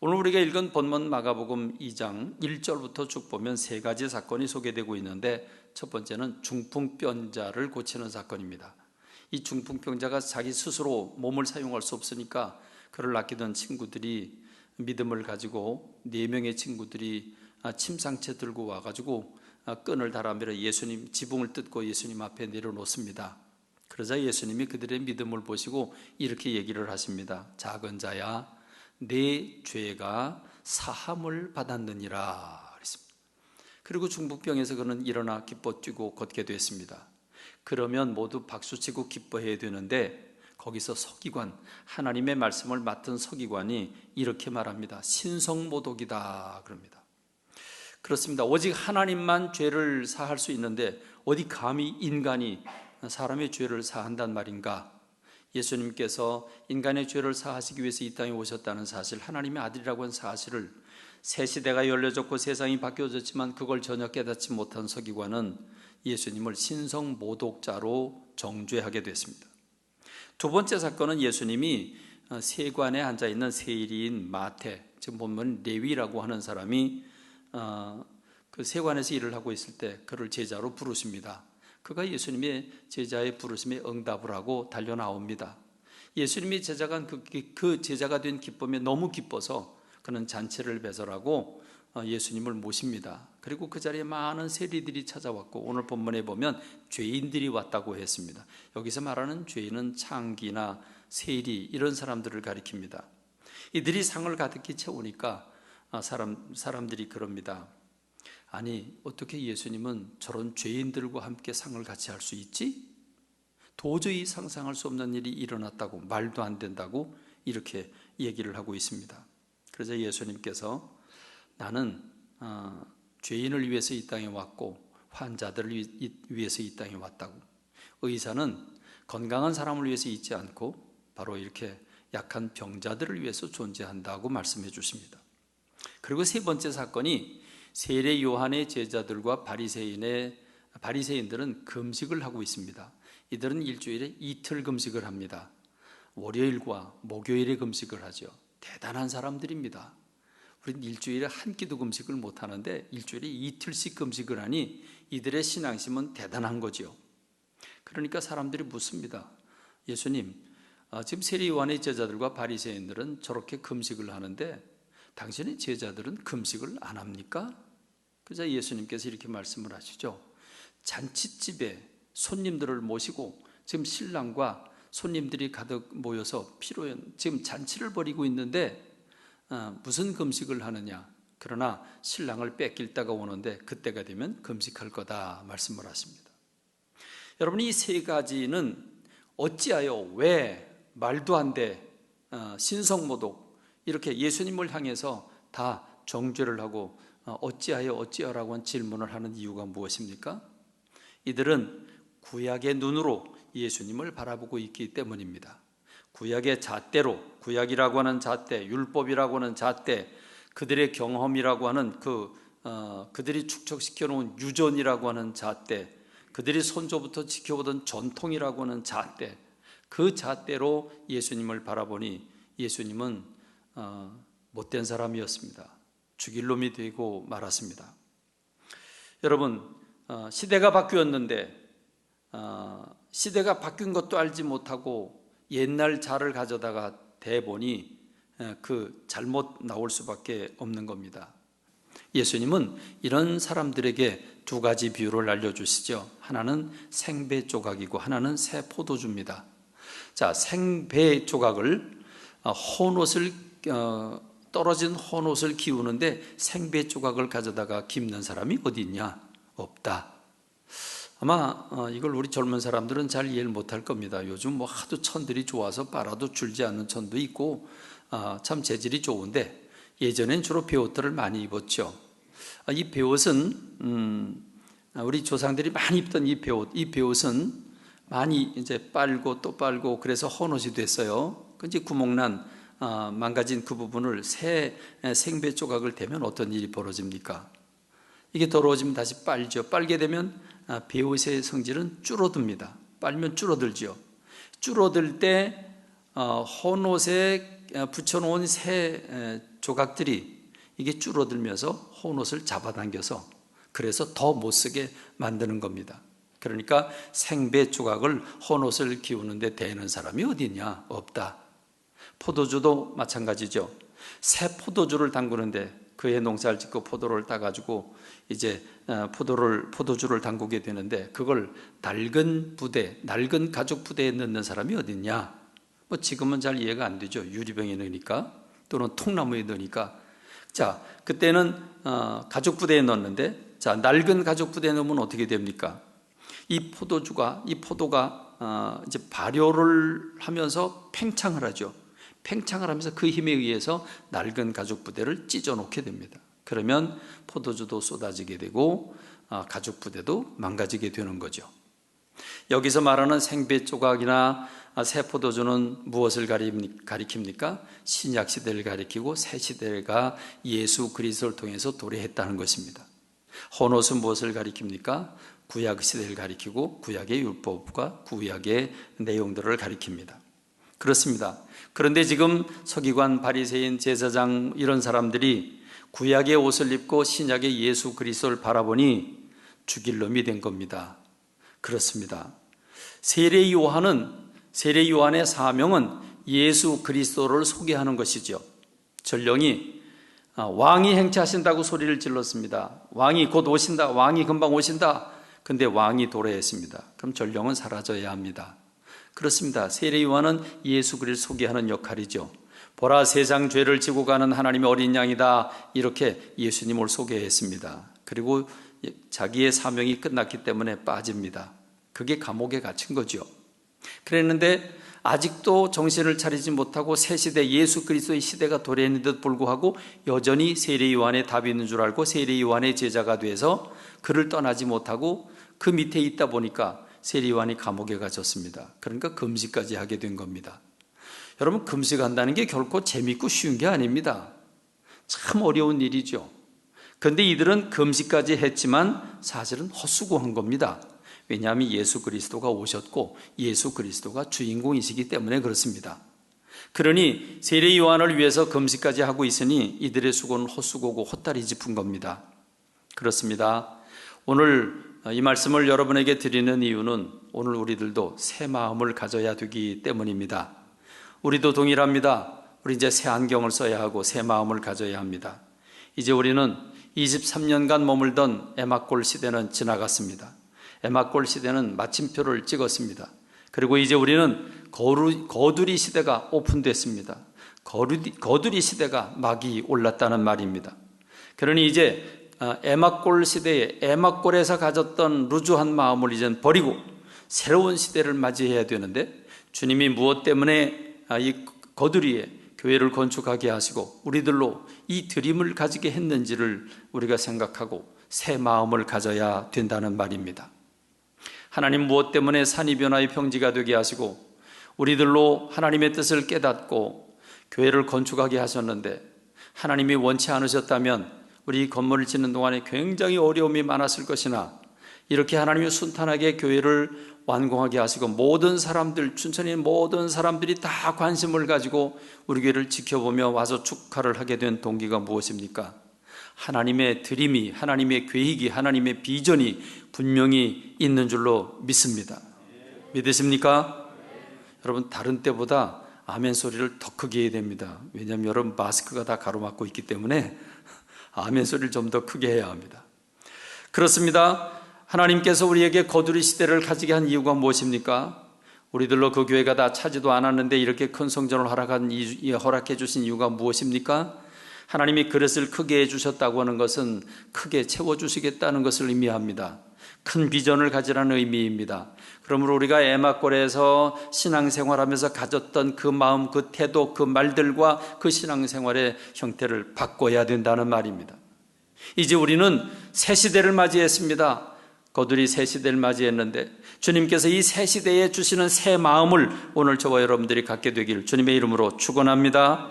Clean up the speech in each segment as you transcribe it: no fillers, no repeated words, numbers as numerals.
오늘 우리가 읽은 본문 마가복음 2장 1절부터 쭉 보면 세 가지 사건이 소개되고 있는데, 첫 번째는 중풍병자를 고치는 사건입니다. 이 중풍병자가 자기 스스로 몸을 사용할 수 없으니까 그를 아끼던 친구들이 믿음을 가지고 4명의 친구들이 침상채 들고 와가지고 끈을 달아밀어 예수님, 지붕을 뜯고 예수님 앞에 내려놓습니다. 그러자 예수님이 그들의 믿음을 보시고 이렇게 얘기를 하십니다. 작은 자야, 내 죄가 사함을 받았느니라 그랬습니다. 그리고 중풍병에서 그는 일어나 기뻐 뛰고 걷게 됐습니다. 그러면 모두 박수치고 기뻐해야 되는데, 거기서 서기관, 하나님의 말씀을 맡은 서기관이 이렇게 말합니다. 신성모독이다 그럽니다. 그렇습니다. 오직 하나님만 죄를 사할 수 있는데 어디 감히 인간이 사람의 죄를 사한단 말인가? 예수님께서 인간의 죄를 사하시기 위해서 이 땅에 오셨다는 사실, 하나님의 아들이라고 한 사실을 새 시대가 열려졌고 세상이 바뀌어졌지만 그걸 전혀 깨닫지 못한 서기관은 예수님을 신성모독자로 정죄하게 됐습니다. 두 번째 사건은 예수님이 세관에 앉아있는 세리인 마태, 지금 보면 레위라고 하는 사람이 그 세관에서 일을 하고 있을 때 그를 제자로 부르십니다. 그가 예수님의 제자의 부르심에 응답을 하고 달려 나옵니다. 예수님이 제자가 그 제자가 된 기쁨에 너무 기뻐서 그는 잔치를 배설하고 예수님을 모십니다. 그리고 그 자리에 많은 세리들이 찾아왔고, 오늘 본문에 보면 죄인들이 왔다고 했습니다. 여기서 말하는 죄인은 창기나 세리 이런 사람들을 가리킵니다. 이들이 상을 가득히 채우니까 사람들이 그럽니다. 아니, 어떻게 예수님은 저런 죄인들과 함께 상을 같이 할 수 있지? 도저히 상상할 수 없는 일이 일어났다고, 말도 안 된다고 이렇게 얘기를 하고 있습니다. 그래서 예수님께서 나는 죄인을 위해서 이 땅에 왔고 환자들을 위해서 이 땅에 왔다고, 의사는 건강한 사람을 위해서 있지 않고 바로 이렇게 약한 병자들을 위해서 존재한다고 말씀해 주십니다. 그리고 세 번째 사건이 세례 요한의 제자들과 바리새인들은 금식을 하고 있습니다. 이들은 일주일에 이틀 금식을 합니다. 월요일과 목요일에 금식을 하죠. 대단한 사람들입니다. 우리는 일주일에 한 끼도 금식을 못하는데 일주일에 이틀씩 금식을 하니 이들의 신앙심은 대단한 거죠. 그러니까 사람들이 묻습니다. 예수님, 지금 세례 요한의 제자들과 바리새인들은 저렇게 금식을 하는데 당신의 제자들은 금식을 안 합니까? 그래서 예수님께서 이렇게 말씀을 하시죠. 잔치집에 손님들을 모시고 지금 신랑과 손님들이 가득 모여서 지금 잔치를 벌이고 있는데 무슨 금식을 하느냐? 그러나 신랑을 뺏길 때가 오는데 그때가 되면 금식할 거다 말씀을 하십니다. 여러분, 이 세 가지는 어찌하여, 왜, 말도 안 돼, 신성모독, 이렇게 예수님을 향해서 다 정죄를 하고 어찌하라고 한 질문을 하는 이유가 무엇입니까? 이들은 구약의 눈으로 예수님을 바라보고 있기 때문입니다. 구약의 잣대로, 구약이라고 하는 잣대, 율법이라고 하는 잣대, 그들의 경험이라고 하는 그들이 축적시켜 놓은 유전이라고 하는 잣대, 그들이 손조부터 지켜오던 전통이라고 하는 잣대, 그 잣대로 예수님을 바라보니 예수님은 못된 사람이었습니다. 죽일 놈이 되고 말았습니다. 여러분, 시대가 바뀌었는데 시대가 바뀐 것도 알지 못하고 옛날 자를 가져다가 대보니 그 잘못 나올 수밖에 없는 겁니다. 예수님은 이런 사람들에게 두 가지 비유를 알려주시죠. 하나는 생배 조각이고 하나는 새 포도주입니다. 자, 생배 조각을 떨어진 헌옷을 기우는데 생배 조각을 가져다가 깁는 사람이 어디 있냐? 없다. 아마 이걸 우리 젊은 사람들은 잘 이해를 못할 겁니다. 요즘 뭐 하도 천들이 좋아서 빨아도 줄지 않는 천도 있고 참 재질이 좋은데, 예전엔 주로 베옷들을 많이 입었죠. 이 베옷은 우리 조상들이 많이 입던 이 베옷은 많이 이제 빨고 또 빨고 그래서 헌옷이 됐어요. 그 이제 구멍난 망가진 그 부분을 새 생배 조각을 대면 어떤 일이 벌어집니까? 이게 더러워지면 다시 빨죠. 빨게 되면 베옷의 성질은 줄어듭니다. 빨면 줄어들죠. 줄어들 때 헌옷의 붙여놓은 새 조각들이 이게 줄어들면서 헌옷을 잡아당겨서 그래서 더 못쓰게 만드는 겁니다. 그러니까 생배 조각을 헌옷을 기우는데 대는 사람이 어디 있냐? 없다. 포도주도 마찬가지죠. 새 포도주를 담그는데 그해 농사를 짓고 포도를 따가지고 이제 포도주를 담그게 되는데 그걸 낡은 가죽 부대에 넣는 사람이 어디 있냐? 뭐 지금은 잘 이해가 안 되죠. 유리병에 넣으니까 또는 통나무에 넣으니까. 자, 그때는 가죽 부대에 넣었는데, 자, 낡은 가죽 부대에 넣으면 어떻게 됩니까? 이 포도가 이제 발효를 하면서 팽창을 하죠. 팽창을 하면서 그 힘에 의해서 낡은 가죽 부대를 찢어 놓게 됩니다. 그러면 포도주도 쏟아지게 되고 가죽 부대도 망가지게 되는 거죠. 여기서 말하는 생배 조각이나 새 포도주는 무엇을 가리킵니까? 신약 시대를 가리키고 새 시대가 예수 그리스도를 통해서 도래했다는 것입니다. 헌옷은 무엇을 가리킵니까? 구약 시대를 가리키고 구약의 율법과 구약의 내용들을 가리킵니다. 그렇습니다. 그런데 지금 서기관, 바리새인, 제사장 이런 사람들이 구약의 옷을 입고 신약의 예수 그리스도를 바라보니 죽일 놈이 된 겁니다. 그렇습니다. 세례 요한의 사명은 예수 그리스도를 소개하는 것이죠. 전령이 왕이 행차하신다고 소리를 질렀습니다. 왕이 곧 오신다. 왕이 금방 오신다. 근데 왕이 도래했습니다. 그럼 전령은 사라져야 합니다. 그렇습니다. 세례 요한은 예수 그리스도를 소개하는 역할이죠. 보라, 세상 죄를 지고 가는 하나님의 어린 양이다. 이렇게 예수님을 소개했습니다. 그리고 자기의 사명이 끝났기 때문에 빠집니다. 그게 감옥에 갇힌 거죠. 그랬는데 아직도 정신을 차리지 못하고 새 시대, 예수 그리스도의 시대가 도래했는데도 불구하고 여전히 세례 요한의 답이 있는 줄 알고 세례 요한의 제자가 돼서 그를 떠나지 못하고 그 밑에 있다 보니까 세례 요한이 감옥에 갇혔습니다. 그러니까 금식까지 하게 된 겁니다. 여러분, 금식한다는 게 결코 재밌고 쉬운 게 아닙니다. 참 어려운 일이죠. 그런데 이들은 금식까지 했지만 사실은 헛수고한 겁니다. 왜냐하면 예수 그리스도가 오셨고 예수 그리스도가 주인공이시기 때문에 그렇습니다. 그러니 세례 요한을 위해서 금식까지 하고 있으니 이들의 수고는 헛수고고 헛다리 짚은 겁니다. 그렇습니다. 오늘 이 말씀을 여러분에게 드리는 이유는 오늘 우리들도 새 마음을 가져야 되기 때문입니다. 우리도 동일합니다. 우리 이제 새 안경을 써야 하고 새 마음을 가져야 합니다. 이제 우리는 23년간 머물던 에마골 시대는 지나갔습니다. 에마골 시대는 마침표를 찍었습니다. 그리고 이제 우리는 거두리 시대가 오픈됐습니다. 거두리 시대가 막이 올랐다는 말입니다. 그러니 이제 에마골 시대에 에마골에서 가졌던 루즈한 마음을 이젠 버리고 새로운 시대를 맞이해야 되는데 주님이 무엇 때문에 이 거두리에 교회를 건축하게 하시고 우리들로 이 드림을 가지게 했는지를 우리가 생각하고 새 마음을 가져야 된다는 말입니다. 하나님 무엇 때문에 산이 변화의 평지가 되게 하시고 우리들로 하나님의 뜻을 깨닫고 교회를 건축하게 하셨는데 하나님이 원치 않으셨다면 우리 건물을 짓는 동안에 굉장히 어려움이 많았을 것이나 이렇게 하나님이 순탄하게 교회를 완공하게 하시고 모든 사람들, 춘천에 모든 사람들이 다 관심을 가지고 우리 교회를 지켜보며 와서 축하를 하게 된 동기가 무엇입니까? 하나님의 드림이, 하나님의 계획이, 하나님의 비전이 분명히 있는 줄로 믿습니다. 믿으십니까? 여러분, 다른 때보다 아멘 소리를 더 크게 해야 됩니다. 왜냐하면 여러분 마스크가 다 가로막고 있기 때문에 아멘 소리를 좀 더 크게 해야 합니다. 그렇습니다. 하나님께서 우리에게 거두리 시대를 가지게 한 이유가 무엇입니까? 우리들로 그 교회가 다 차지도 않았는데 이렇게 큰 성전을 허락해 주신 이유가 무엇입니까? 하나님이 그릇을 크게 해주셨다고 하는 것은 크게 채워주시겠다는 것을 의미합니다. 큰 비전을 가지라는 의미입니다. 그러므로 우리가 에마골에서 신앙생활하면서 가졌던 그 마음, 그 태도, 그 말들과 그 신앙생활의 형태를 바꿔야 된다는 말입니다. 이제 우리는 새 시대를 맞이했습니다. 거두리 새 시대를 맞이했는데 주님께서 이 새 시대에 주시는 새 마음을 오늘 저와 여러분들이 갖게 되기를 주님의 이름으로 축원합니다.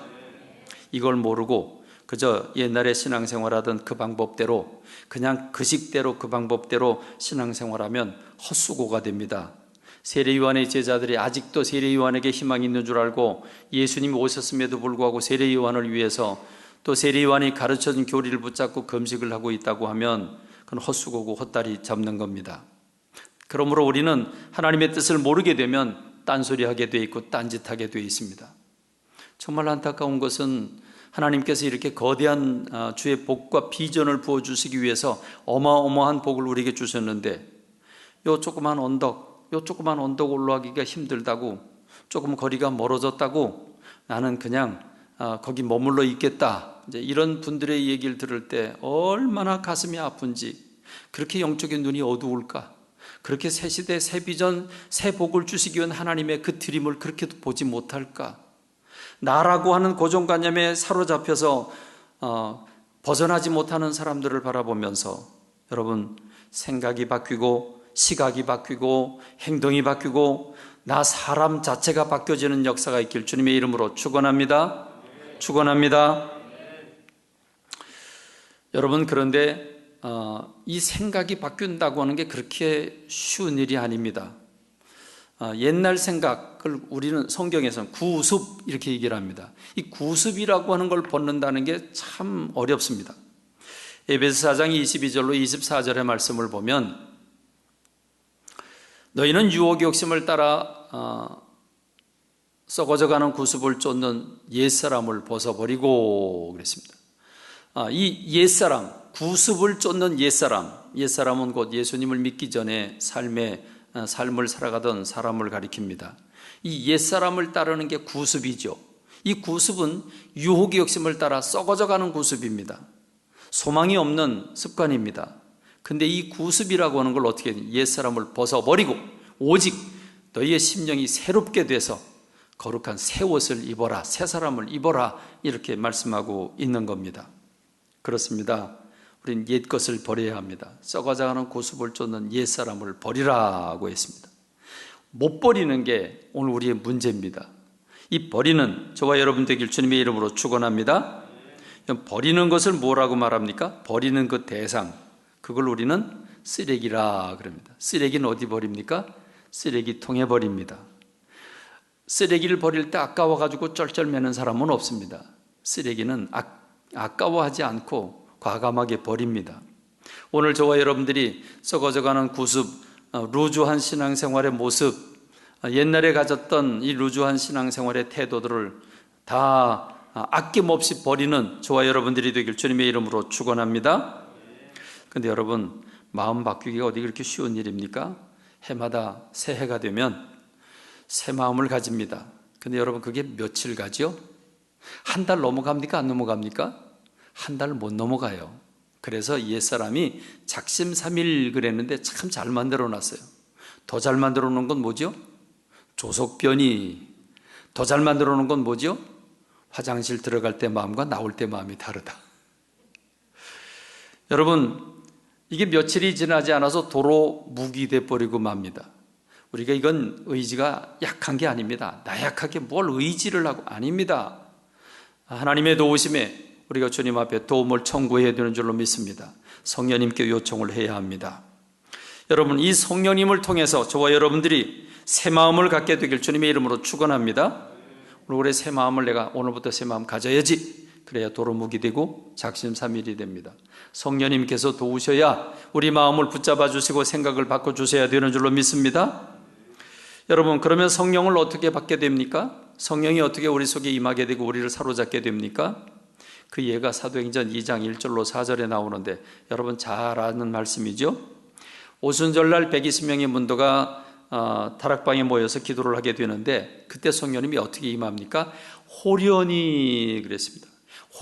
이걸 모르고 그저 옛날에 신앙생활하던 그 방법대로 그냥 그 식대로 그 방법대로 신앙생활하면 헛수고가 됩니다. 세례요한의 제자들이 아직도 세례요한에게 희망이 있는 줄 알고 예수님이 오셨음에도 불구하고 세례요한을 위해서 또 세례요한이 가르쳐준 교리를 붙잡고 금식을 하고 있다고 하면 그건 헛수고고 헛다리 잡는 겁니다. 그러므로 우리는 하나님의 뜻을 모르게 되면 딴소리하게 돼 있고 딴짓하게 돼 있습니다. 정말 안타까운 것은 하나님께서 이렇게 거대한 주의 복과 비전을 부어주시기 위해서 어마어마한 복을 우리에게 주셨는데 요 조그만 언덕 올라가기가 힘들다고, 조금 거리가 멀어졌다고 나는 그냥 거기 머물러 있겠다, 이제 이런 분들의 얘기를 들을 때 얼마나 가슴이 아픈지, 그렇게 영적인 눈이 어두울까, 그렇게 새 시대, 새 비전, 새 복을 주시기 위한 하나님의 그 드림을 그렇게도 보지 못할까. 나라고 하는 고정관념에 사로잡혀서 벗어나지 못하는 사람들을 바라보면서 여러분, 생각이 바뀌고 시각이 바뀌고 행동이 바뀌고 나 사람 자체가 바뀌어지는 역사가 있길 주님의 이름으로 축원합니다. 축원합니다. 여러분, 그런데 이 생각이 바뀐다고 하는 게 그렇게 쉬운 일이 아닙니다. 옛날 생각을 우리는 성경에서는 구습 이렇게 얘기를 합니다. 이 구습이라고 하는 걸 벗는다는 게 참 어렵습니다. 에베소 4장 22절로 24절의 말씀을 보면 너희는 유혹의 욕심을 따라 썩어져가는 구습을 쫓는 옛사람을 벗어버리고 그랬습니다. 이 옛사람, 구습을 쫓는 옛사람은 곧 예수님을 믿기 전에 삶을 살아가던 사람을 가리킵니다. 이 옛사람을 따르는 게 구습이죠. 이 구습은 유혹의 욕심을 따라 썩어져가는 구습입니다. 소망이 없는 습관입니다. 근데 이 구습이라고 하는 걸 어떻게 해야 옛사람을 벗어버리고 오직 너희의 심령이 새롭게 돼서 거룩한 새 옷을 입어라, 새 사람을 입어라, 이렇게 말씀하고 있는 겁니다. 그렇습니다. 우린 옛 것을 버려야 합니다. 썩어져가는 구습을 쫓는 옛 사람을 버리라고 했습니다. 못 버리는 게 오늘 우리의 문제입니다. 이 버리는 저와 여러분 되길 주님의 이름으로 축원합니다. 버리는 것을 뭐라고 말합니까? 버리는 그 대상, 그걸 우리는 쓰레기라 그럽니다. 쓰레기는 어디 버립니까? 쓰레기통에 버립니다. 쓰레기를 버릴 때 아까워가지고 쩔쩔매는 사람은 없습니다. 쓰레기는 아까워하지 않고 과감하게 버립니다. 오늘 저와 여러분들이 썩어져가는 구습, 루즈한 신앙생활의 모습, 옛날에 가졌던 이 루즈한 신앙생활의 태도들을 다 아낌없이 버리는 저와 여러분들이 되길 주님의 이름으로 축원합니다. 근데 여러분, 마음 바뀌기가 어디 그렇게 쉬운 일입니까? 해마다 새해가 되면 새 마음을 가집니다. 근데 여러분, 그게 며칠 가죠? 한 달 넘어갑니까? 안 넘어갑니까? 한 달 못 넘어가요. 그래서 옛사람이 작심삼일 그랬는데 참 잘 만들어 놨어요. 더 잘 만들어 놓은 건 뭐죠? 조석변이. 더 잘 만들어 놓은 건 뭐죠? 화장실 들어갈 때 마음과 나올 때 마음이 다르다. 여러분, 이게 며칠이 지나지 않아서 도로 무기돼 버리고 맙니다. 우리가 이건 의지가 약한 게 아닙니다. 나약하게 뭘 의지를 하고, 아닙니다. 하나님의 도우심에 우리가 주님 앞에 도움을 청구해야 되는 줄로 믿습니다. 성령님께 요청을 해야 합니다. 여러분, 이 성령님을 통해서 저와 여러분들이 새 마음을 갖게 되길 주님의 이름으로 축원합니다. 올해 새 마음을 내가 오늘부터 새 마음 가져야지, 그래야 도루묵이 되고 작심삼일이 됩니다. 성령님께서 도우셔야 우리 마음을 붙잡아 주시고 생각을 바꿔주셔야 되는 줄로 믿습니다. 여러분, 그러면 성령을 어떻게 받게 됩니까? 성령이 어떻게 우리 속에 임하게 되고 우리를 사로잡게 됩니까? 그 예가 사도행전 2장 1절로 4절에 나오는데 여러분 잘 아는 말씀이죠. 오순절날 120명의 문도가 다락방에 모여서 기도를 하게 되는데 그때 성령님이 어떻게 임합니까? 호련히 그랬습니다.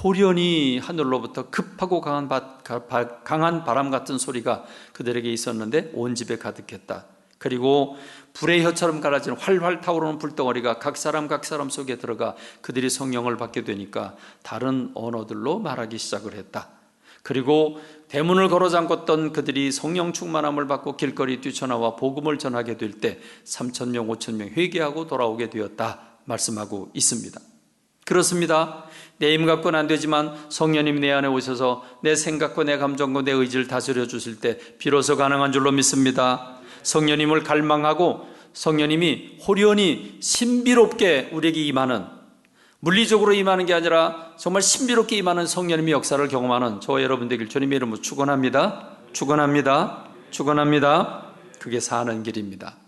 호련히 하늘로부터 급하고 강한 바람 같은 소리가 그들에게 있었는데 온 집에 가득했다. 그리고 불의 혀처럼 갈라지는 활활 타오르는 불덩어리가 각 사람 속에 들어가 그들이 성령을 받게 되니까 다른 언어들로 말하기 시작을 했다. 그리고 대문을 걸어 잠궜던 그들이 성령 충만함을 받고 길거리 뛰쳐나와 복음을 전하게 될 때 3,000명, 5,000명 회개하고 돌아오게 되었다 말씀하고 있습니다. 그렇습니다. 내 힘 갖고는 안 되지만 성령님 내 안에 오셔서 내 생각과 내 감정과 내 의지를 다스려 주실 때 비로소 가능한 줄로 믿습니다. 성령님을 갈망하고 성령님이 호련히 신비롭게 우리에게 임하는, 물리적으로 임하는 게 아니라 정말 신비롭게 임하는 성령님의 역사를 경험하는 저와 여러분 되길 주님의 이름으로 축원합니다. 축원합니다. 축원합니다. 그게 사는 길입니다.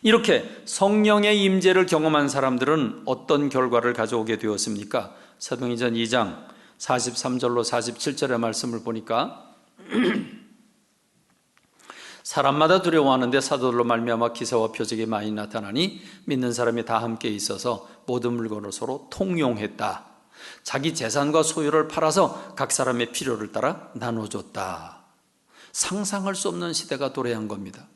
이렇게 성령의 임재를 경험한 사람들은 어떤 결과를 가져오게 되었습니까? 사도행전 2장 43절로 47절의 말씀을 보니까 사람마다 두려워하는데 사도들로 말미암아 기사와 표적이 많이 나타나니 믿는 사람이 다 함께 있어서 모든 물건을 서로 통용했다. 자기 재산과 소유를 팔아서 각 사람의 필요를 따라 나눠줬다. 상상할 수 없는 시대가 도래한 겁니다.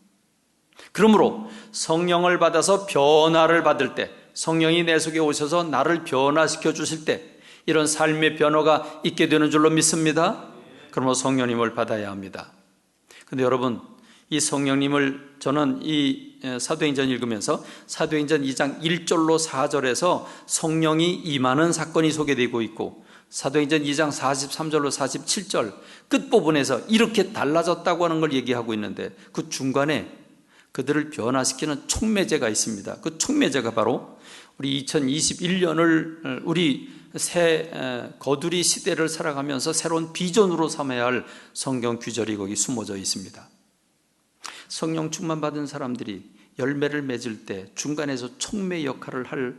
그러므로 성령을 받아서 변화를 받을 때, 성령이 내 속에 오셔서 나를 변화시켜 주실 때 이런 삶의 변화가 있게 되는 줄로 믿습니다. 그러므로 성령님을 받아야 합니다. 그런데 여러분, 이 성령님을 저는 이 사도행전 읽으면서 사도행전 2장 1절로 4절에서 성령이 임하는 사건이 소개되고 있고, 사도행전 2장 43절로 47절 끝부분에서 이렇게 달라졌다고 하는 걸 얘기하고 있는데, 그 중간에 그들을 변화시키는 촉매제가 있습니다. 그 촉매제가 바로 우리 2021년을 우리 새 거두리 시대를 살아가면서 새로운 비전으로 삼아야 할 성경 규절이 거기 숨어져 있습니다. 성령 충만 받은 사람들이 열매를 맺을 때 중간에서 촉매 역할을 할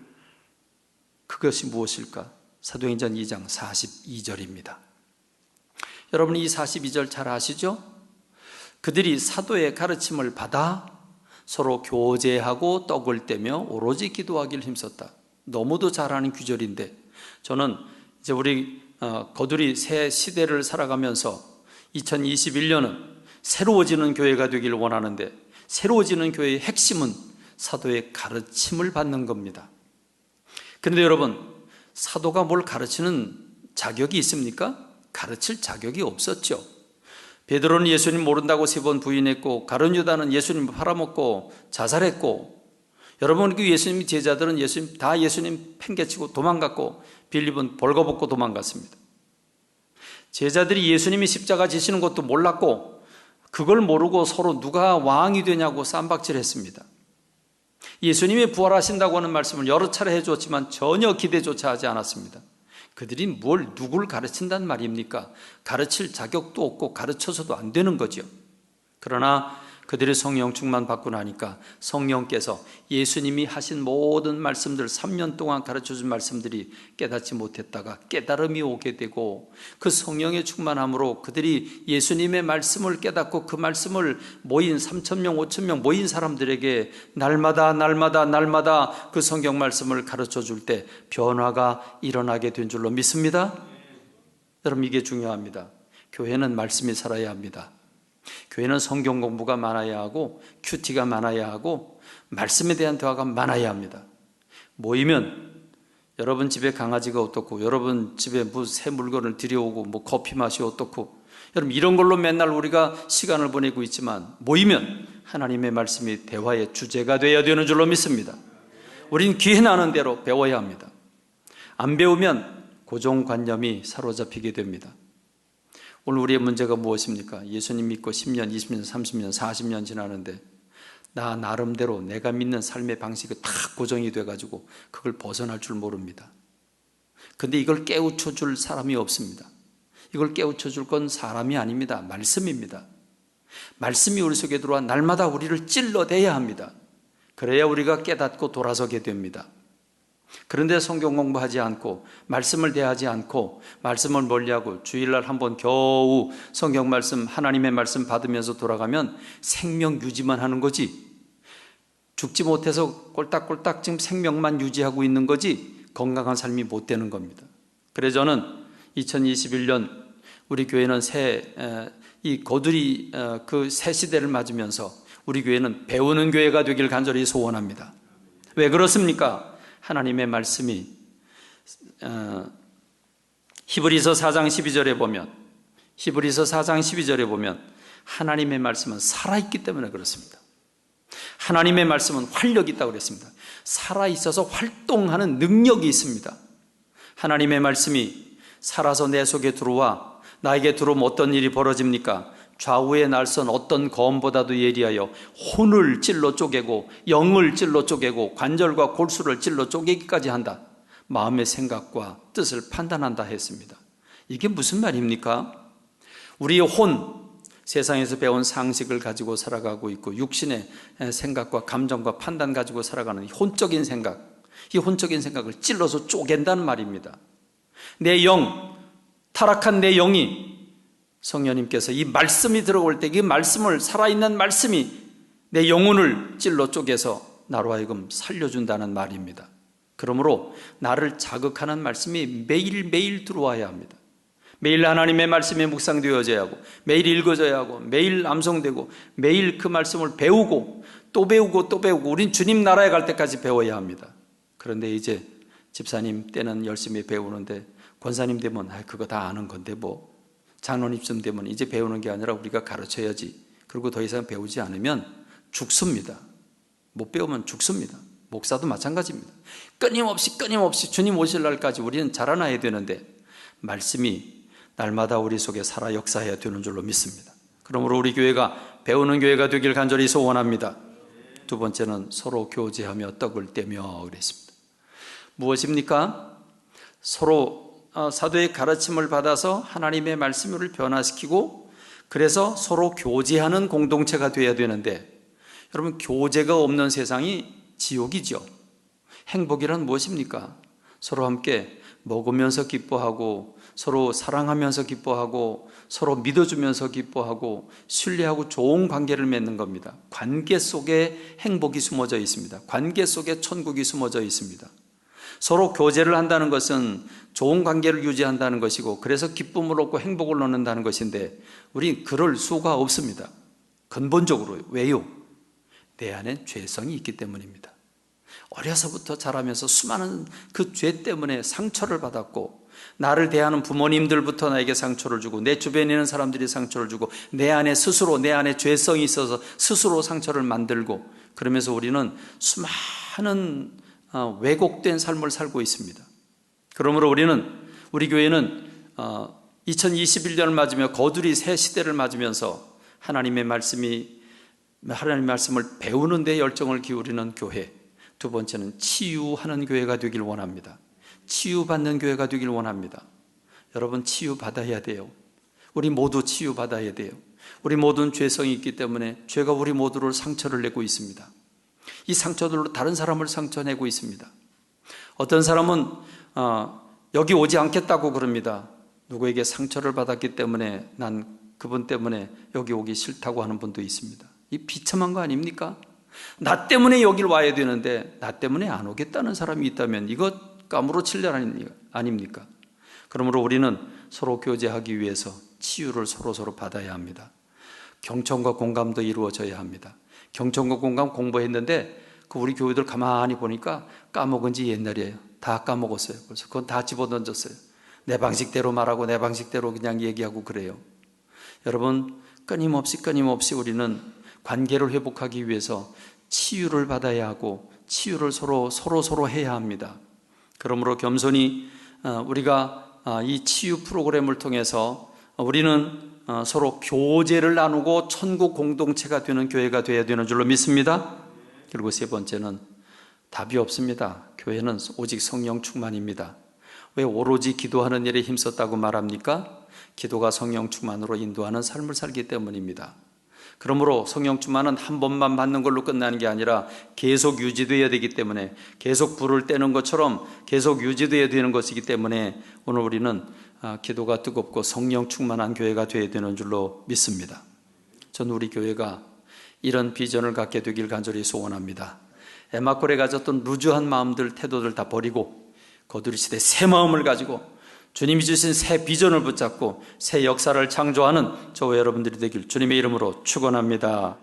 그것이 무엇일까? 사도행전 2장 42절입니다. 여러분, 이 42절 잘 아시죠? 그들이 사도의 가르침을 받아 서로 교제하고 떡을 떼며 오로지 기도하기를 힘썼다. 너무도 잘 아는 규절인데, 저는 이제 우리 거두리 새 시대를 살아가면서 2021년은 새로워지는 교회가 되기를 원하는데, 새로워지는 교회의 핵심은 사도의 가르침을 받는 겁니다. 그런데 여러분, 사도가 뭘 가르치는 자격이 있습니까? 가르칠 자격이 없었죠. 베드로는 예수님 모른다고 3번 부인했고, 가룟 유다는 예수님 팔아먹고 자살했고, 여러분, 그 예수님 제자들은 예수님 팽개치고 도망갔고, 빌립은 벌거벗고 도망갔습니다. 제자들이 예수님이 십자가 지시는 것도 몰랐고, 그걸 모르고 서로 누가 왕이 되냐고 쌈박질했습니다. 예수님이 부활하신다고 하는 말씀을 여러 차례 해줬지만 전혀 기대조차 하지 않았습니다. 그들이 누굴 가르친단 말입니까? 가르칠 자격도 없고 가르쳐서도 안 되는 거죠. 그러나 그들의 성령 충만 받고 나니까 성령께서 예수님이 하신 모든 말씀들, 3년 동안 가르쳐준 말씀들이 깨닫지 못했다가 깨달음이 오게 되고, 그 성령의 충만함으로 그들이 예수님의 말씀을 깨닫고 그 말씀을 모인 3,000명, 5,000명 모인 사람들에게 날마다 그 성경 말씀을 가르쳐줄 때 변화가 일어나게 된 줄로 믿습니다. 여러분, 이게 중요합니다. 교회는 말씀이 살아야 합니다. 교회는 성경 공부가 많아야 하고 큐티가 많아야 하고 말씀에 대한 대화가 많아야 합니다. 모이면 여러분 집에 강아지가 어떻고, 여러분 집에 새 물건을 들여오고, 커피 맛이 어떻고, 여러분 이런 걸로 맨날 우리가 시간을 보내고 있지만, 모이면 하나님의 말씀이 대화의 주제가 되어야 되는 줄로 믿습니다. 우린 귀에 나는 대로 배워야 합니다. 안 배우면 고정관념이 사로잡히게 됩니다. 오늘 우리의 문제가 무엇입니까? 예수님 믿고 10년, 20년, 30년, 40년 지나는데 나름대로 내가 믿는 삶의 방식이 다 고정이 돼가지고 그걸 벗어날 줄 모릅니다. 근데 이걸 깨우쳐 줄 사람이 없습니다. 이걸 깨우쳐 줄 건 사람이 아닙니다. 말씀입니다. 말씀이 우리 속에 들어와 날마다 우리를 찔러대야 합니다. 그래야 우리가 깨닫고 돌아서게 됩니다. 그런데 성경 공부하지 않고 말씀을 대하지 않고 말씀을 멀리하고 주일날 한번 겨우 성경 말씀, 하나님의 말씀 받으면서 돌아가면 생명 유지만 하는 거지, 죽지 못해서 꼴딱꼴딱 지금 생명만 유지하고 있는 거지 건강한 삶이 못 되는 겁니다. 그래서 저는 2021년 우리 교회는 이 거두리 그 새 시대를 맞으면서 우리 교회는 배우는 교회가 되길 간절히 소원합니다. 왜 그렇습니까? 하나님의 말씀이 히브리서 4장 12절에 보면 하나님의 말씀은 살아있기 때문에 그렇습니다. 하나님의 말씀은 활력이 있다고 그랬습니다. 살아있어서 활동하는 능력이 있습니다. 하나님의 말씀이 살아서 내 속에 들어와 나에게 들어오면 어떤 일이 벌어집니까? 좌우에 날선 어떤 검보다도 예리하여 혼을 찔러 쪼개고 영을 찔러 쪼개고 관절과 골수를 찔러 쪼개기까지 한다. 마음의 생각과 뜻을 판단한다 했습니다. 이게 무슨 말입니까? 우리의 혼, 세상에서 배운 상식을 가지고 살아가고 있고 육신의 생각과 감정과 판단 가지고 살아가는 혼적인 생각, 이 혼적인 생각을 찔러서 쪼갠다는 말입니다. 내 영, 타락한 내 영이 성령님께서 이 말씀이 들어올 때 이 말씀을, 살아있는 말씀이 내 영혼을 찔러 쪼개서 나로 하여금 살려준다는 말입니다. 그러므로 나를 자극하는 말씀이 매일매일 들어와야 합니다. 매일 하나님의 말씀에 묵상되어져야 하고 매일 읽어져야 하고 매일 암송되고 매일 그 말씀을 배우고 또 배우고 또 배우고 우린 주님 나라에 갈 때까지 배워야 합니다. 그런데 이제 집사님 때는 열심히 배우는데 권사님 되면 그거 다 아는 건데 뭐 장로님쯤 되면 이제 배우는 게 아니라 우리가 가르쳐야지. 그리고 더 이상 배우지 않으면 죽습니다. 못 배우면 죽습니다. 목사도 마찬가지입니다. 끊임없이 주님 오실 날까지 우리는 자라나야 되는데 말씀이 날마다 우리 속에 살아 역사해야 되는 줄로 믿습니다. 그러므로 우리 교회가 배우는 교회가 되길 간절히 소원합니다. 두 번째는 서로 교제하며 떡을 떼며 그랬습니다. 무엇입니까? 서로 사도의 가르침을 받아서 하나님의 말씀을 변화시키고 그래서 서로 교제하는 공동체가 되어야 되는데 여러분 교제가 없는 세상이 지옥이죠. 행복이란 무엇입니까? 서로 함께 먹으면서 기뻐하고 서로 사랑하면서 기뻐하고 서로 믿어주면서 기뻐하고 신뢰하고 좋은 관계를 맺는 겁니다. 관계 속에 행복이 숨어져 있습니다. 관계 속에 천국이 숨어져 있습니다. 서로 교제를 한다는 것은 좋은 관계를 유지한다는 것이고 그래서 기쁨을 얻고 행복을 얻는다는 것인데 우린 그럴 수가 없습니다. 근본적으로. 왜요? 내 안에 죄성이 있기 때문입니다. 어려서부터 자라면서 수많은 그 죄 때문에 상처를 받았고 나를 대하는 부모님들부터 나에게 상처를 주고 내 주변에 있는 사람들이 상처를 주고 내 안에 스스로 내 안에 죄성이 있어서 스스로 상처를 만들고 그러면서 우리는 수많은 왜곡된 삶을 살고 있습니다. 그러므로 우리 교회는 2021년을 맞으며 거두리 새 시대를 맞으면서 하나님의 말씀을 배우는 데 열정을 기울이는 교회, 두 번째는 치유하는 교회가 되길 원합니다. 치유받는 교회가 되길 원합니다. 여러분 치유받아야 돼요. 우리 모두 치유받아야 돼요. 우리 모두는 죄성이 있기 때문에 죄가 우리 모두를 상처를 내고 있습니다. 이 상처들로 다른 사람을 상처내고 있습니다. 어떤 사람은 여기 오지 않겠다고 그럽니다. 누구에게 상처를 받았기 때문에 난 그분 때문에 여기 오기 싫다고 하는 분도 있습니다. 이 비참한 거 아닙니까? 나 때문에 여길 와야 되는데 나 때문에 안 오겠다는 사람이 있다면 이거 까무러칠 일 아닙니까? 그러므로 우리는 서로 교제하기 위해서 치유를 서로 받아야 합니다. 경청과 공감도 이루어져야 합니다. 경청과 공감 공부했는데 우리 교회들 가만히 보니까 까먹은 지 옛날이에요. 다 까먹었어요. 그래서 그건 다 집어던졌어요. 내 방식대로 말하고 내 방식대로 그냥 얘기하고 그래요. 여러분 끊임없이 우리는 관계를 회복하기 위해서 치유를 받아야 하고 치유를 서로 해야 합니다. 그러므로 겸손히 우리가 이 치유 프로그램을 통해서 우리는 서로 교제를 나누고 천국 공동체가 되는 교회가 되어야 되는 줄로 믿습니다. 그리고 세 번째는 답이 없습니다. 교회는 오직 성령 충만입니다. 왜 오로지 기도하는 일에 힘썼다고 말합니까? 기도가 성령 충만으로 인도하는 삶을 살기 때문입니다. 그러므로 성령 충만은 한 번만 받는 걸로 끝나는 게 아니라 계속 유지되어야 되기 때문에 계속 불을 떼는 것처럼 계속 유지되어야 되는 것이기 때문에 오늘 우리는 기도가 뜨겁고 성령 충만한 교회가 되어야 되는 줄로 믿습니다. 저는 우리 교회가 이런 비전을 갖게 되길 간절히 소원합니다. 에마콜에 가졌던 루즈한 마음들, 태도들 다 버리고 거두리 시대 새 마음을 가지고 주님이 주신 새 비전을 붙잡고 새 역사를 창조하는 저와 여러분들이 되길 주님의 이름으로 축원합니다.